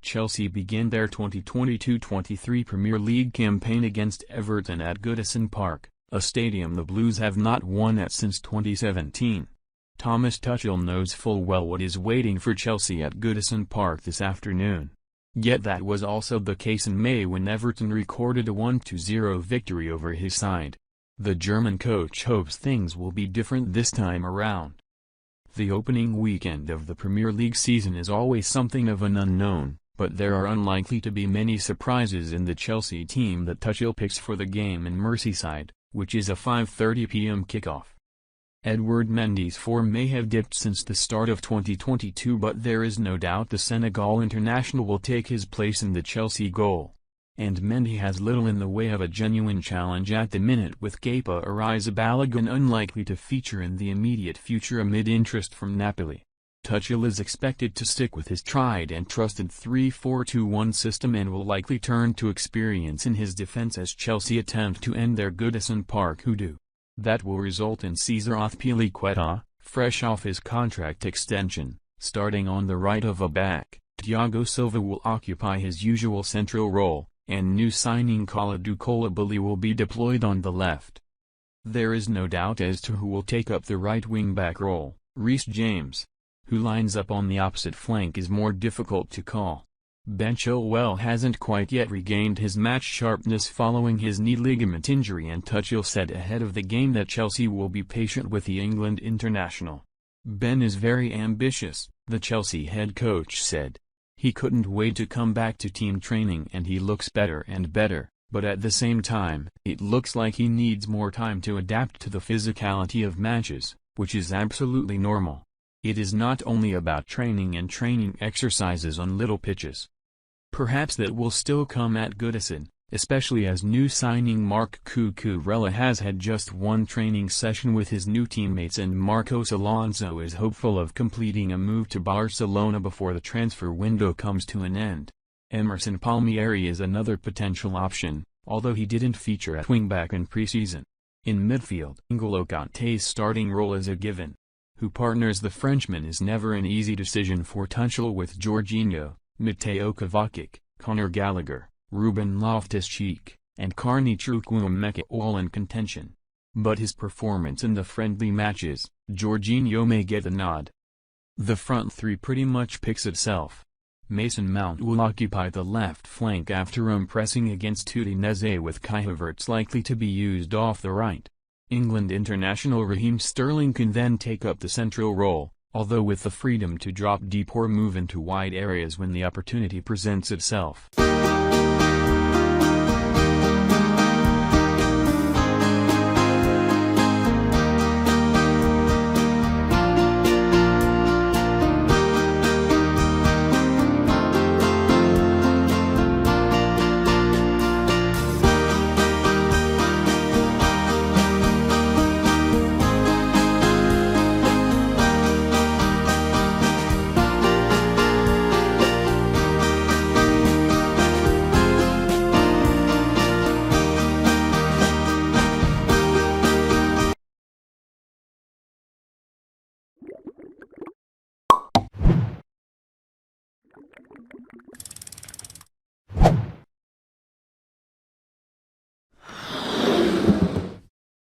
Chelsea begin their 2022-23 Premier League campaign against Everton at Goodison Park, a stadium the Blues have not won at since 2017. Thomas Tuchel knows full well what is waiting for Chelsea at Goodison Park this afternoon. Yet that was also the case in May when Everton recorded a 1-0 victory over his side. The German coach hopes things will be different this time around. The opening weekend of the Premier League season is always something of an unknown, but there are unlikely to be many surprises in the Chelsea team that Tuchel picks for the game in Merseyside, which is a 5:30 p.m. kickoff. Edouard Mendy's form may have dipped since the start of 2022, but there is no doubt the Senegal international will take his place in the Chelsea goal. And Mendy has little in the way of a genuine challenge at the minute, with Kepa Arrizabalaga unlikely to feature in the immediate future amid interest from Napoli. Tuchel is expected to stick with his tried and trusted 3-4-2-1 system and will likely turn to experience in his defense as Chelsea attempt to end their Goodison Park hoodoo. That will result in Cesar Azpilicueta, fresh off his contract extension, starting on the right of a back. Thiago Silva will occupy his usual central role, and new signing Kalidou Koulibaly will be deployed on the left. There is no doubt as to who will take up the right wing-back role. Reece James, who lines up on the opposite flank, is more difficult to call. Ben Chilwell hasn't quite yet regained his match sharpness following his knee ligament injury, and Tuchel said ahead of the game that Chelsea will be patient with the England international. Ben is very ambitious, the Chelsea head coach said. He couldn't wait to come back to team training and he looks better and better, but at the same time, it looks like he needs more time to adapt to the physicality of matches, which is absolutely normal. It is not only about training and training exercises on little pitches. Perhaps that will still come at Goodison, especially as new signing Marc Cucurella has had just one training session with his new teammates and Marcos Alonso is hopeful of completing a move to Barcelona before the transfer window comes to an end. Emerson Palmieri is another potential option, although he didn't feature at wingback in preseason. In midfield, N'Golo Kanté's starting role is a given. Who partners the Frenchman is never an easy decision for Tuchel, with Jorginho, Mateo Kovacic, Conor Gallagher, Ruben Loftus-Cheek, and Carney Chukwuemeka all in contention. But his performance in the friendly matches, Jorginho may get the nod. The front three pretty much picks itself. Mason Mount will occupy the left flank after pressing against Udinese, with Kai Havertz likely to be used off the right. England international Raheem Sterling can then take up the central role, although with the freedom to drop deep or move into wide areas when the opportunity presents itself.